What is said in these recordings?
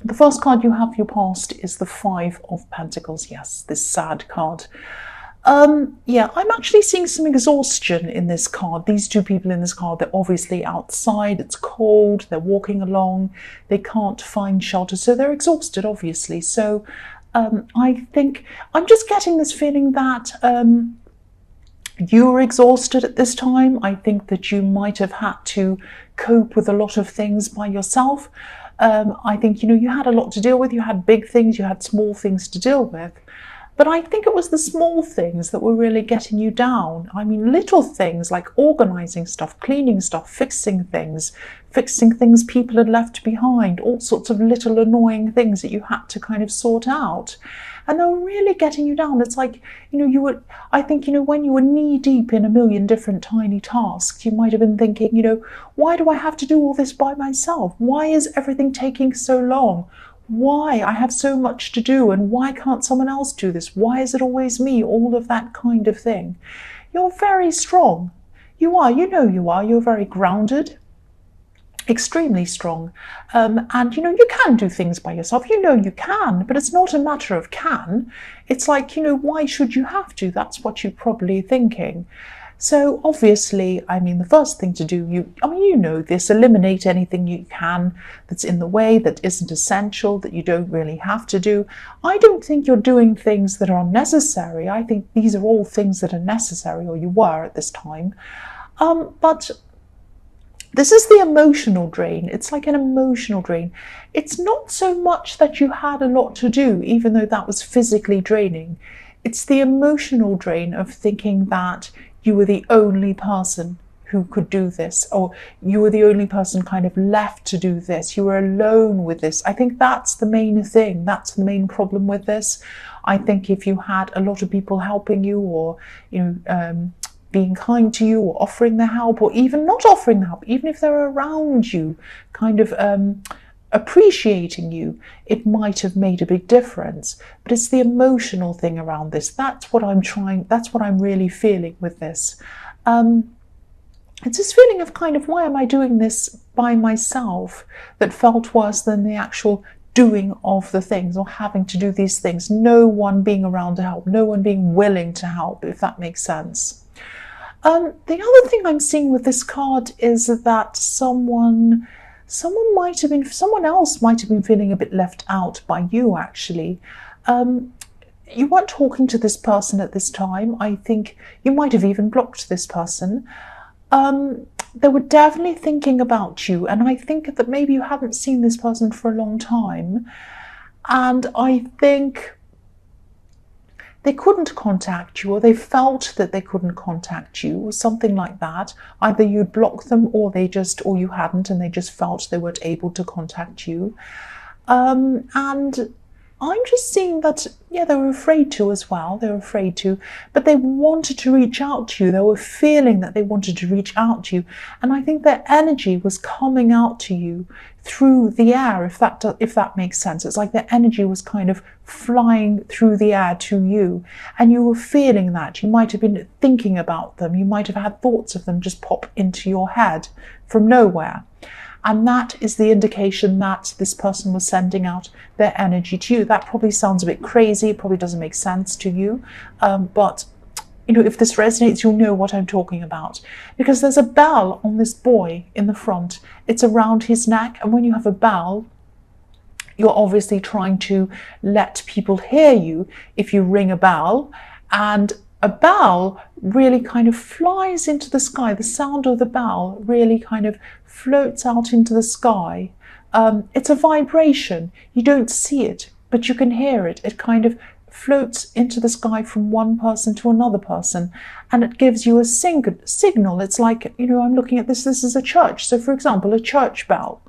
The first card you have for your past is the Five of Pentacles. Yes, this sad card. Yeah, I'm actually seeing some exhaustion in this card. These two people in this card, they're obviously outside, it's cold, they're walking along, they can't find shelter, so they're exhausted, obviously. So I think I'm just getting this feeling that you're exhausted at this time. I think that you might have had to cope with a lot of things by yourself. I think, you had a lot to deal with. You had big things, you had small things to deal with. But I think it was the small things that were really getting you down. I mean, little things like organising stuff, cleaning stuff, fixing things people had left behind, all sorts of little annoying things that you had to kind of sort out. And they were really getting you down. It's like, I think, when you were knee deep in a million different tiny tasks, you might have been thinking, why do I have to do all this by myself? Why is everything taking so long? Why? I have so much to do, and why can't someone else do this? Why is it always me? All of that kind of thing. You're very strong. You are, you are. You're very grounded, extremely strong. And, you can do things by yourself. You can, but it's not a matter of can. It's like, why should you have to? That's what you're probably thinking. So obviously, I mean, the first thing to do, this, eliminate anything you can that's in the way, that isn't essential, that you don't really have to do. I don't think you're doing things that are unnecessary. I think these are all things that are necessary, or you were at this time. But this is the emotional drain. It's like an emotional drain. It's not so much that you had a lot to do, even though that was physically draining. It's the emotional drain of thinking that you were the only person who could do this, or you were the only person kind of left to do this. You were alone with this. I think that's the main thing. That's the main problem with this. I think if you had a lot of people helping you, or, being kind to you, or offering the help, or even not offering the help, even if they're around you, kind of appreciating you, it might have made a big difference. But it's the emotional thing around this. That's what I'm really feeling with this. It's this feeling of kind of, why am I doing this by myself, that felt worse than the actual doing of the things, or having to do these things. No one being around to help, no one being willing to help, if that makes sense. The other thing I'm seeing with this card is that someone else might have been feeling a bit left out by you, actually. You weren't talking to this person at this time. I think you might have even blocked this person. They were definitely thinking about you, and I think that maybe you haven't seen this person for a long time, and I think they couldn't contact you, or they felt that they couldn't contact you, or something like that. Either you'd blocked them, or you hadn't, and they just felt they weren't able to contact you. And I'm just seeing that, they were afraid to as well. They were afraid to, but they wanted to reach out to you. They were feeling that they wanted to reach out to you. And I think their energy was coming out to you through the air, if that makes sense. It's like their energy was kind of flying through the air to you. And you were feeling that. You might have been thinking about them. You might have had thoughts of them just pop into your head from nowhere. And that is the indication that this person was sending out their energy to you. That probably sounds a bit crazy. It probably doesn't make sense to you. But, if this resonates, you'll know what I'm talking about. Because there's a bell on this boy in the front. It's around his neck. And when you have a bell, you're obviously trying to let people hear you if you ring a bell. And a bell really kind of flies into the sky. The sound of the bell really kind of floats out into the sky. It's a vibration. You don't see it, but you can hear it. It kind of floats into the sky from one person to another person, and it gives you a signal. It's like, I'm looking at this is a church. So for example, a church bell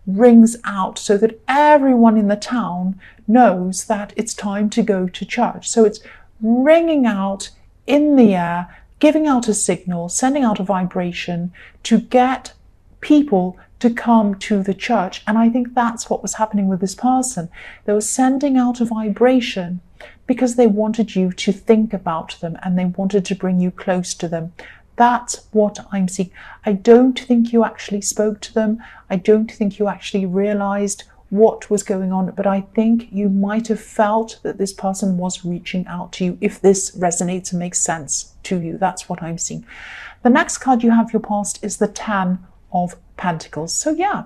rings out so that everyone in the town knows that it's time to go to church. So it's ringing out in the air, giving out a signal, sending out a vibration to get people to come to the church. And I think that's what was happening with this person. They were sending out a vibration because they wanted you to think about them, and they wanted to bring you close to them. That's what I'm seeing. I don't think you actually spoke to them. I don't think you actually realized what was going on, but I think you might have felt that this person was reaching out to you, if this resonates and makes sense to you. That's what I'm seeing. The next card you have, your past, is the 10 of Pentacles. So yeah,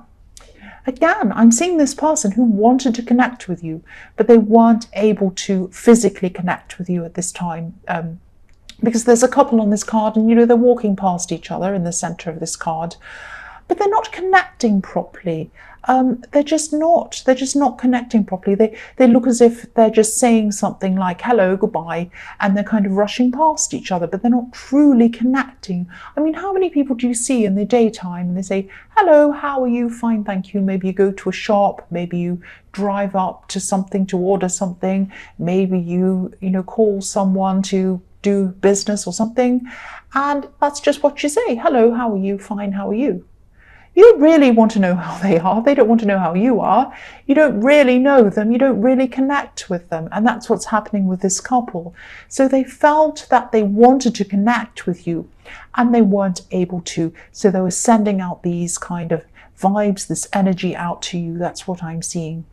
again, I'm seeing this person who wanted to connect with you, but they weren't able to physically connect with you at this time. Because there's a couple on this card, and they're walking past each other in the center of this card, but they're not connecting properly. They're just not connecting properly. They look as if they're just saying something like hello, goodbye, and they're kind of rushing past each other, but they're not truly connecting. I mean, how many people do you see in the daytime and they say, hello, how are you? Fine, thank you. Maybe you go to a shop, maybe you drive up to something to order something, maybe you call someone to do business or something, and that's just what you say. Hello, how are you? Fine, how are you? You don't really want to know how they are. They don't want to know how you are. You don't really know them. You don't really connect with them. And that's what's happening with this couple. So they felt that they wanted to connect with you and they weren't able to. So they were sending out these kind of vibes, this energy out to you. That's what I'm seeing.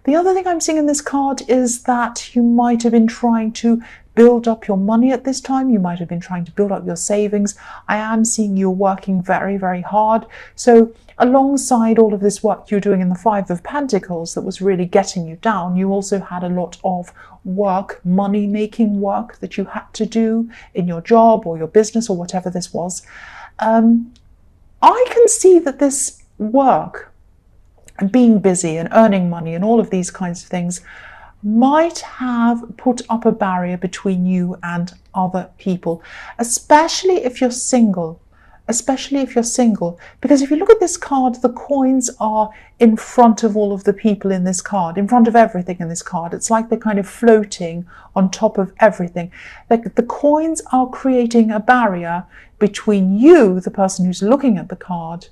The other thing I'm seeing in this card is that you might have been trying to build up your money at this time. You might have been trying to build up your savings. I am seeing you're working very, very hard. So alongside all of this work you're doing in the 5 of Pentacles that was really getting you down, you also had a lot of work, money-making work that you had to do in your job or your business or whatever this was. I can see that this work and being busy and earning money and all of these kinds of things might have put up a barrier between you and other people, especially if you're single. Because if you look at this card, the coins are in front of all of the people in this card, in front of everything in this card. It's like they're kind of floating on top of everything. Like the coins are creating a barrier between you, the person who's looking at the card,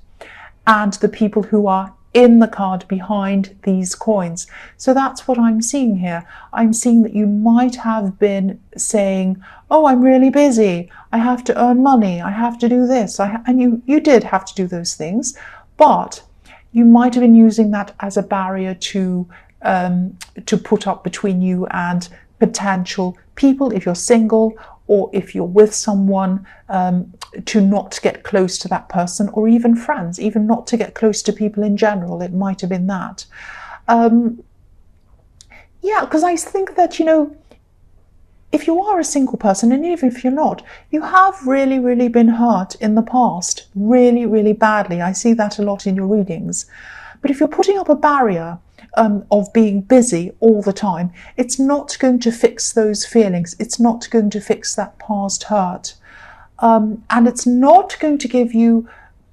and the people who are in the card behind these coins. So that's what I'm seeing here. I'm seeing that you might have been saying, oh, I'm really busy, I have to earn money, I have to do this, and you did have to do those things, but you might have been using that as a barrier to put up between you and potential people, if you're single, or if you're with someone, to not get close to that person, or even friends, even not to get close to people in general. It might have been that. Yeah, because I think that, if you are a single person, and even if you're not, you have really, really been hurt in the past, really, really badly. I see that a lot in your readings. But if you're putting up a barrier of being busy all the time, it's not going to fix those feelings. It's not going to fix that past hurt. And it's not going to give you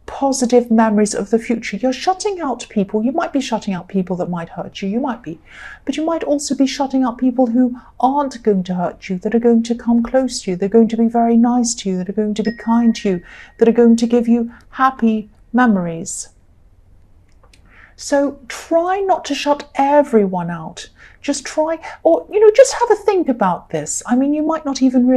positive memories of the future. You're shutting out people. You might be shutting out people that might hurt you. You might be. But you might also be shutting out people who aren't going to hurt you, that are going to come close to you. They're going to be very nice to you, that are going to be kind to you, that are going to give you happy memories. So try not to shut everyone out. Just try, or, just have a think about this. I mean, you might not even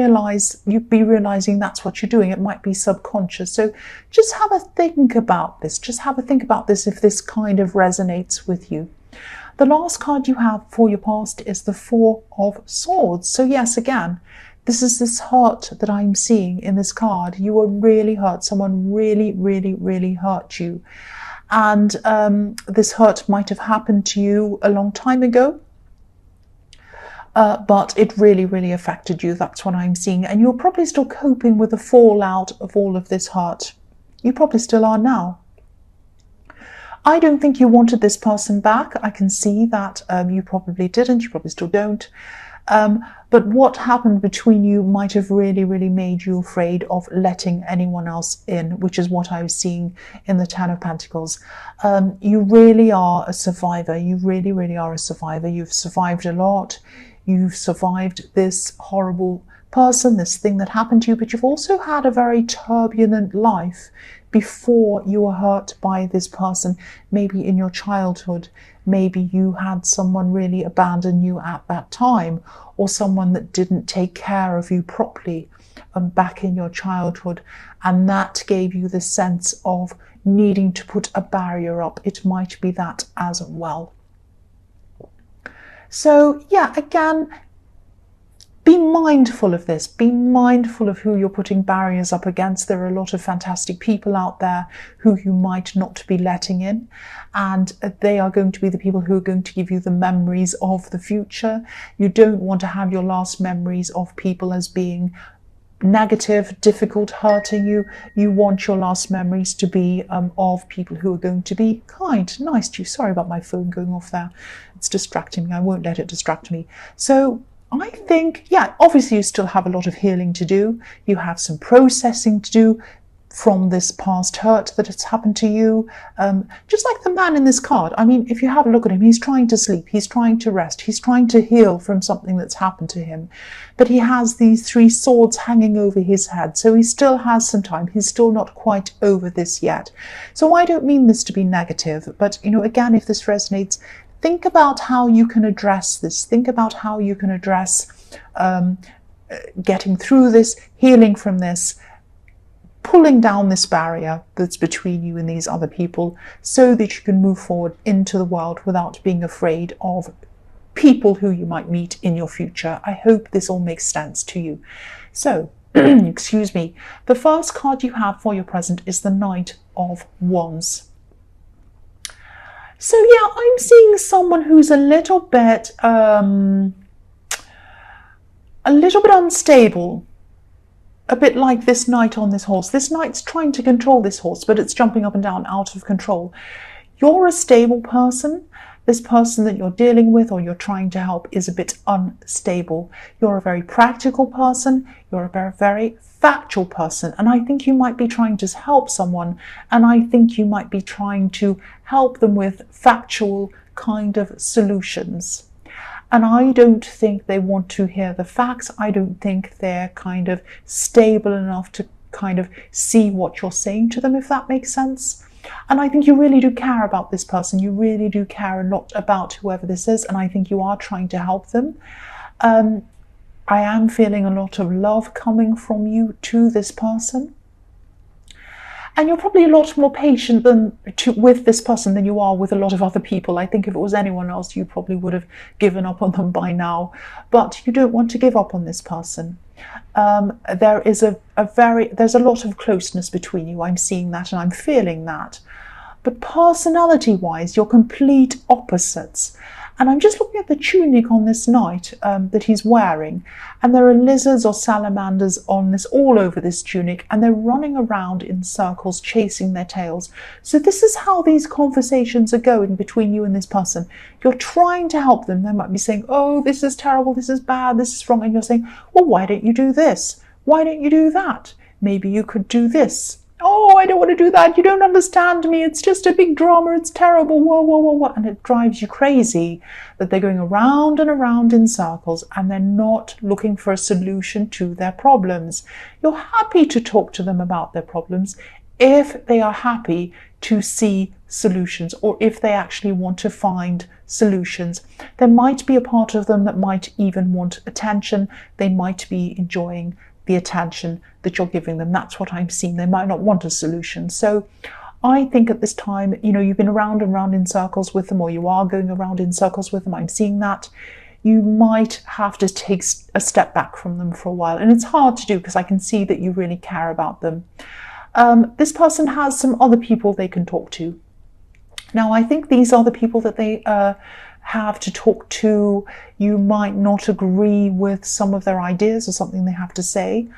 you'd be realizing that's what you're doing. It might be subconscious. So just have a think about this. Just have a think about this if this kind of resonates with you. The last card you have for your past is the 4 of Swords. So yes, again, this is this hurt that I'm seeing in this card. You were really hurt. Someone really, really, really hurt you. And this hurt might have happened to you a long time ago, but it really, really affected you. That's what I'm seeing. And you're probably still coping with the fallout of all of this hurt. You probably still are now. I don't think you wanted this person back. I can see that you probably didn't. You probably still don't. But what happened between you might have really, really made you afraid of letting anyone else in, which is what I was seeing in the 10 of Pentacles. You really are a survivor. You really, really are a survivor. You've survived a lot. You've survived this horrible person, this thing that happened to you, but you've also had a very turbulent life before you were hurt by this person. Maybe in your childhood, maybe you had someone really abandon you at that time, or someone that didn't take care of you properly back in your childhood, and that gave you the sense of needing to put a barrier up. It might be that as well. So yeah, again, be mindful of this. Be mindful of who you're putting barriers up against. There are a lot of fantastic people out there who you might not be letting in, and they are going to be the people who are going to give you the memories of the future. You don't want to have your last memories of people as being negative, difficult, hurting you. You want your last memories to be of people who are going to be kind, nice to you. Sorry about my phone going off there. It's distracting me. I won't let it distract me. So I think, yeah, obviously you still have a lot of healing to do. You have some processing to do from this past hurt that has happened to you. Just like the man in this card. I mean, if you have a look at him, he's trying to sleep, he's trying to rest, he's trying to heal from something that's happened to him. But he has these 3 swords hanging over his head, so he still has some time. He's still not quite over this yet. So I don't mean this to be negative, but, you know, again, if this resonates, think about how you can address this. Think about how you can address getting through this, healing from this, pulling down this barrier that's between you and these other people, so that you can move forward into the world without being afraid of people who you might meet in your future. I hope this all makes sense to you. So, excuse me, the first card you have for your present is the Knight of Wands. So yeah, I'm seeing someone who's a little bit unstable. A bit like this knight on this horse. This knight's trying to control this horse, but it's jumping up and down out of control. You're a stable person. This person that you're dealing with or you're trying to help is a bit unstable. You're a very practical person. You're a very, very factual person. And I think you might be trying to help someone. And I think you might be trying to help them with factual kind of solutions. And I don't think they want to hear the facts. I don't think they're kind of stable enough to kind of see what you're saying to them, if that makes sense. And I think you really do care about this person. You really do care a lot about whoever this is. And I think you are trying to help them. I am feeling a lot of love coming from you to this person. And you're probably a lot more patient with this person than you are with a lot of other people. I think if it was anyone else, you probably would have given up on them by now. But you don't want to give up on this person. There's a lot of closeness between you. I'm seeing that and I'm feeling that. But personality-wise, you're complete opposites. And I'm just looking at the tunic on this knight that he's wearing. And there are lizards or salamanders on this, all over this tunic. And they're running around in circles, chasing their tails. So this is how these conversations are going between you and this person. You're trying to help them. They might be saying, oh, this is terrible, this is bad, this is wrong. And you're saying, well, why don't you do this? Why don't you do that? Maybe you could do this. Oh, I don't want to do that. You don't understand me. It's just a big drama. It's terrible. Whoa, whoa, whoa, whoa. And it drives you crazy that they're going around and around in circles and they're not looking for a solution to their problems. You're happy to talk to them about their problems if they are happy to see solutions or if they actually want to find solutions. There might be a part of them that might even want attention. They might be enjoying the attention that you're giving them. That's what I'm seeing. They might not want a solution. So I think at this time, you know, you've been around and around in circles with them, or you are going around in circles with them. I'm seeing that. You might have to take a step back from them for a while. And it's hard to do because I can see that you really care about them. This person has some other people they can talk to. Now, I think these are the people that they have to talk to. You might not agree with some of their ideas or something they have to say,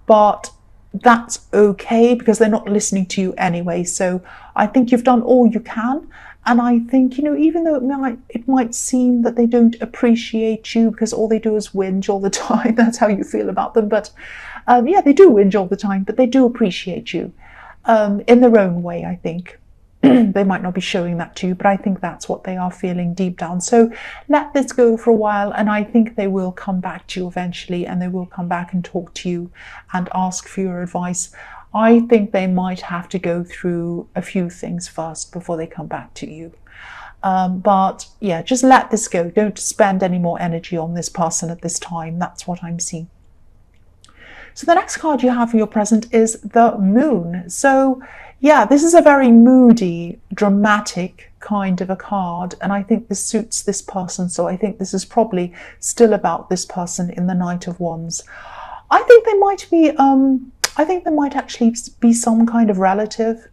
but that's okay because they're not listening to you anyway. So I think you've done all you can. And I think, you know, even though it might seem that they don't appreciate you because all they do is whinge all the time, that's how you feel about them. But yeah, they do whinge all the time, but they do appreciate you in their own way, I think. They might not be showing that to you, but I think that's what they are feeling deep down. So let this go for a while, and I think they will come back to you eventually, and they will come back and talk to you and ask for your advice. I think they might have to go through a few things first before they come back to you. But yeah, just let this go. Don't spend any more energy on this person at this time. That's what I'm seeing. So the next card you have for your present is the Moon. So Yeah, this is a very moody, dramatic kind of a card, and I think this suits this person, so I think this is probably still about this person in the Knight of Wands. I think they might be, I think there might actually be some kind of relative,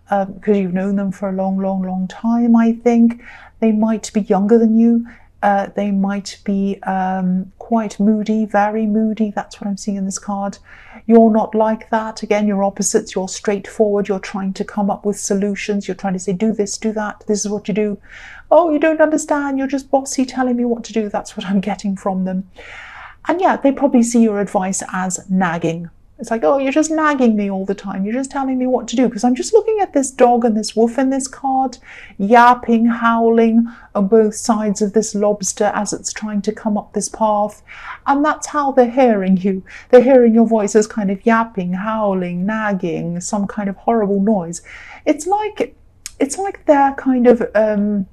because you've known them for a long, long, long time. I think they might be younger than you. They might be quite moody, very moody. That's what I'm seeing in this card. You're not like that. Again, you're opposites. You're straightforward. You're trying to come up with solutions. You're trying to say, do this, do that. This is what you do. Oh, you don't understand. You're just bossy telling me what to do. That's what I'm getting from them. And yeah, they probably see your advice as nagging. It's like, oh, you're just nagging me all the time. You're just telling me what to do. Because I'm just looking at this dog and this wolf in this card, yapping, howling on both sides of this lobster as it's trying to come up this path. And that's how they're hearing you. They're hearing your voice as kind of yapping, howling, nagging, some kind of horrible noise. It's like they're kind of, they're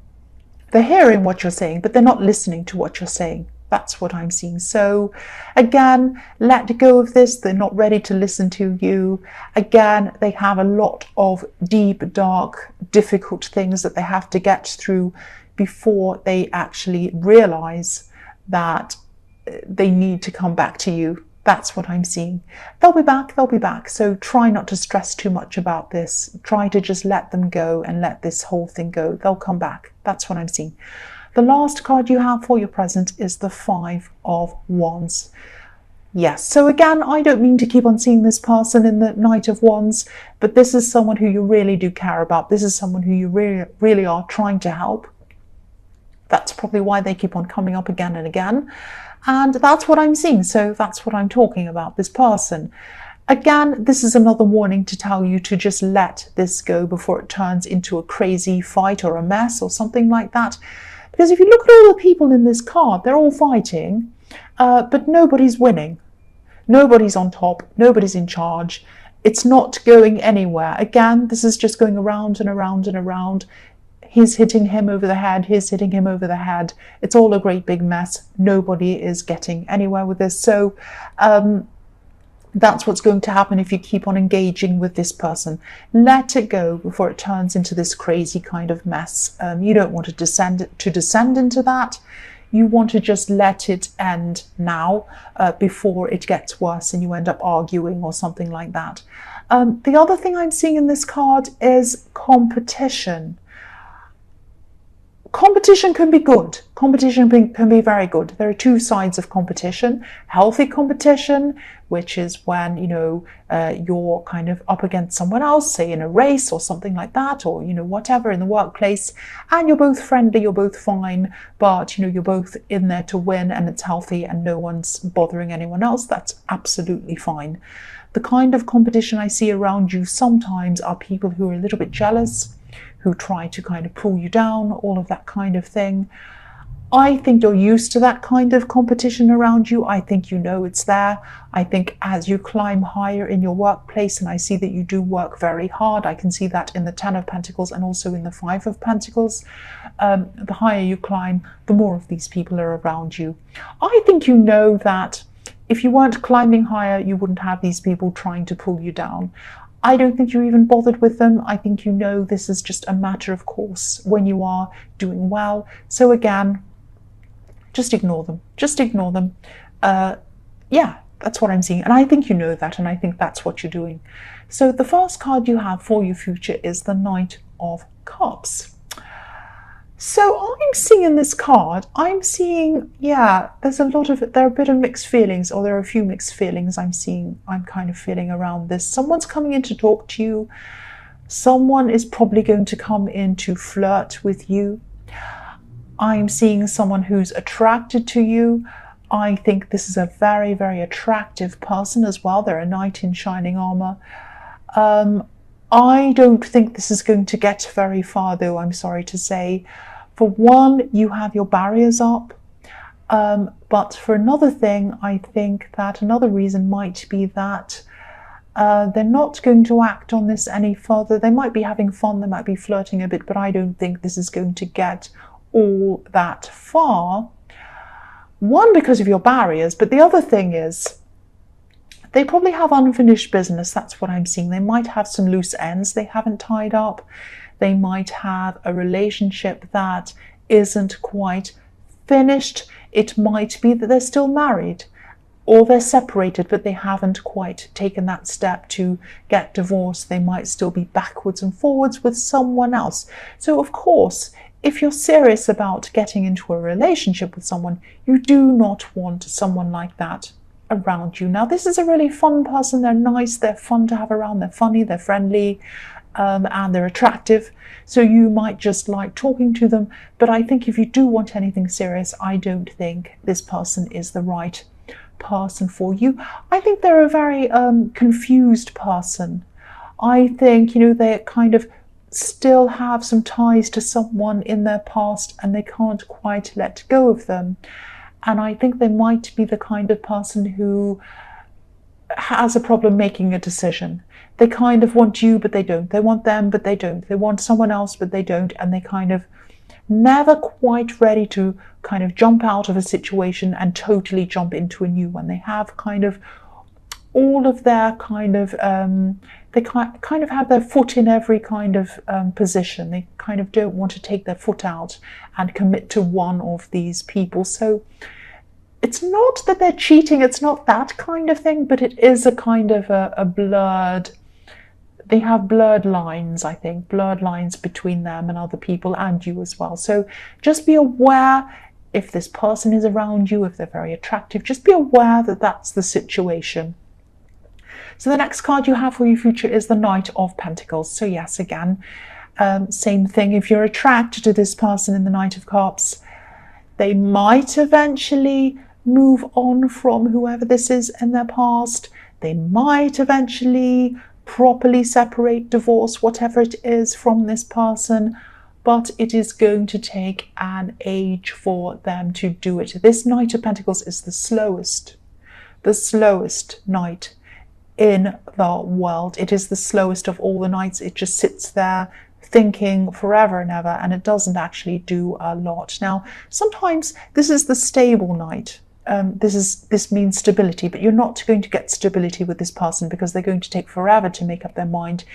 hearing what you're saying, but they're not listening to what you're saying. That's what I'm seeing. So again, let go of this. They're not ready to listen to you. Again, they have a lot of deep, dark, difficult things that they have to get through before they actually realize that they need to come back to you. That's what I'm seeing. They'll be back, they'll be back. So try not to stress too much about this. Try to just let them go and let this whole thing go. They'll come back. That's what I'm seeing. The last card you have for your present is the Five of Wands. Yes, so again, I don't mean to keep on seeing this person in the Knight of Wands, but this is someone who you really do care about. This is someone who you really are trying to help. That's probably why they keep on coming up again and again. And that's what I'm seeing. So that's what I'm talking about, this person. Again, this is another warning to tell you to just let this go before it turns into a crazy fight or a mess or something like that. Because if you look at all the people in this card, they're all fighting, but nobody's winning. Nobody's on top. Nobody's in charge. It's not going anywhere. Again, this is just going around and around and around. He's hitting him over the head. He's hitting him over the head. It's all a great big mess. Nobody is getting anywhere with this. So that's what's going to happen if you keep on engaging with this person. Let it go before it turns into this crazy kind of mess. You don't want to descend into that. You want to just let it end now before it gets worse and you end up arguing or something like that. The other thing I'm seeing in this card is competition. Competition can be good. Competition can be very good. There are two sides of competition. Healthy competition, which is when, you know, you're kind of up against someone else, say in a race or something like that, or, you know, whatever in the workplace, and you're both friendly, you're both fine, but, you know, you're both in there to win and it's healthy and no one's bothering anyone else. That's absolutely fine. The kind of competition I see around you sometimes are people who are a little bit jealous, who try to kind of pull you down, all of that kind of thing. I think you're used to that kind of competition around you. I think you know it's there. I think as you climb higher in your workplace, and I see that you do work very hard, I can see that in the Ten of Pentacles and also in the Five of Pentacles. The higher you climb, the more of these people are around you. I think you know that if you weren't climbing higher, you wouldn't have these people trying to pull you down. I don't think you're even bothered with them. I think you know this is just a matter of course when you are doing well. So again, just ignore them. Just ignore them. Yeah, that's what I'm seeing. And I think you know that, and I think that's what you're doing. So the first card you have for your future is the Knight of Cups. So I'm seeing in this card, I'm seeing, yeah, there are a bit of mixed feelings, or there are a few mixed feelings I'm kind of feeling around this. Someone's coming in to talk to you. Someone is probably going to come in to flirt with you. I'm seeing someone who's attracted to you. I think this is a very, very attractive person as well. They're a knight in shining armor. I don't think this is going to get very far, though, I'm sorry to say. For one, you have your barriers up. But for another thing, I think that another reason might be that they're not going to act on this any further. They might be having fun, they might be flirting a bit, but I don't think this is going to get all that far. One, because of your barriers, but the other thing is They probably have unfinished business. That's what I'm seeing. They might have some loose ends they haven't tied up. They might have a relationship that isn't quite finished. It might be that they're still married, or they're separated, but they haven't quite taken that step to get divorced. They might still be backwards and forwards with someone else. So of course, if you're serious about getting into a relationship with someone, you do not want someone like that around you. Now, this is a really fun person. They're nice, they're fun to have around, they're funny, they're friendly, and they're attractive. So you might just like talking to them. But I think if you do want anything serious, I don't think this person is the right person for you. I think they're a very confused person. I think, they kind of still have some ties to someone in their past and they can't quite let go of them. And I think they might be the kind of person who has a problem making a decision. They kind of want you, but they don't. They want them, but they don't. They want someone else, but they don't. And they kind of never quite ready to kind of jump out of a situation and totally jump into a new one. They have kind of all of their kind of, they kind of have their foot in every kind of position. They kind of don't want to take their foot out and commit to one of these people. So it's not that they're cheating, it's not that kind of thing, but it is a kind of a blurred, they have blurred lines, I think, blurred lines between them and other people and you as well. So just be aware if this person is around you, if they're very attractive, just be aware that that's the situation. So the next card you have for your future is the Knight of Pentacles. So yes, again, same thing. If you're attracted to this person in the Knight of Cups, they might eventually move on from whoever this is in their past. They might eventually properly separate, divorce, whatever it is from this person, but it is going to take an age for them to do it. This Knight of Pentacles is the slowest knight in the world. It is the slowest of all the knights. It just sits there thinking forever and ever, and it doesn't actually do a lot. Now, sometimes this is the stable knight. This means stability, but you're not going to get stability with this person because they're going to take forever to make up their mind.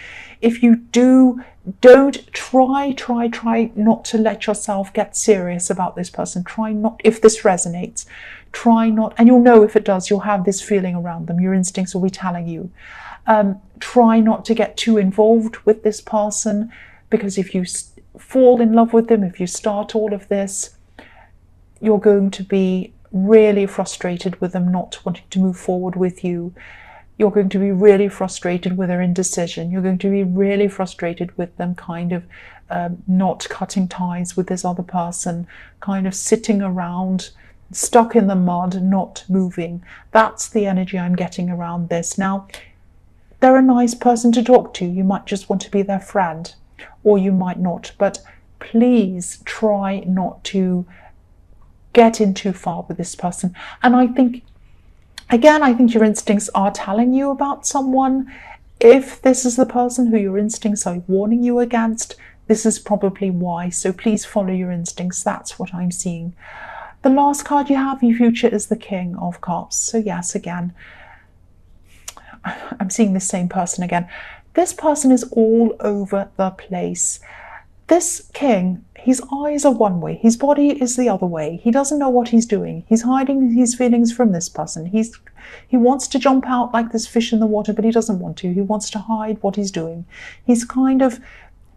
If you don't try not to let yourself get serious about this person. Try not, if this resonates, try not, and you'll know if it does, you'll have this feeling around them. Your instincts will be telling you. Try not to get too involved with this person, because if you fall in love with them, if you start all of this, you're going to be really frustrated with them not wanting to move forward with you. You're going to be really frustrated with their indecision. You're going to be really frustrated with them kind of not cutting ties with this other person, kind of sitting around, stuck in the mud, not moving. That's the energy I'm getting around this. Now, they're a nice person to talk to. You might just want to be their friend, or you might not. But please try not to get in too far with this person. And I think, again, I think your instincts are telling you about someone. If this is the person who your instincts are warning you against, this is probably why. So please follow your instincts. That's what I'm seeing. The last card you have in your future is the King of Cups. So yes, again, I'm seeing the same person again. This person is all over the place. This king, his eyes are one way, his body is the other way. He doesn't know what he's doing. He's hiding his feelings from this person. He wants to jump out like this fish in the water, but he doesn't want to. He wants to hide what he's doing. He's kind of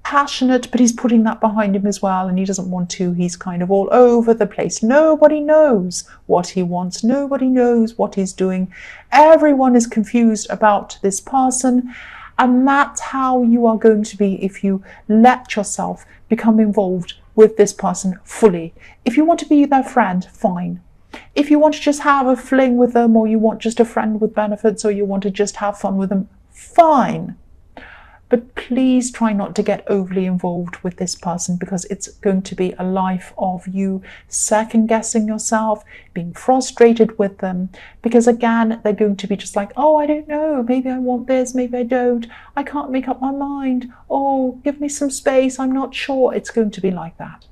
passionate, but he's putting that behind him as well, and he doesn't want to. He's kind of all over the place. Nobody knows what he wants. Nobody knows what he's doing. Everyone is confused about this person. And that's how you are going to be if you let yourself become involved with this person fully. If you want to be their friend, fine. If you want to just have a fling with them, or you want just a friend with benefits, or you want to just have fun with them, fine. But please try not to get overly involved with this person, because it's going to be a life of you second-guessing yourself, being frustrated with them, because again, they're going to be just like, oh, I don't know, maybe I want this, maybe I don't, I can't make up my mind, oh, give me some space, I'm not sure. It's going to be like that.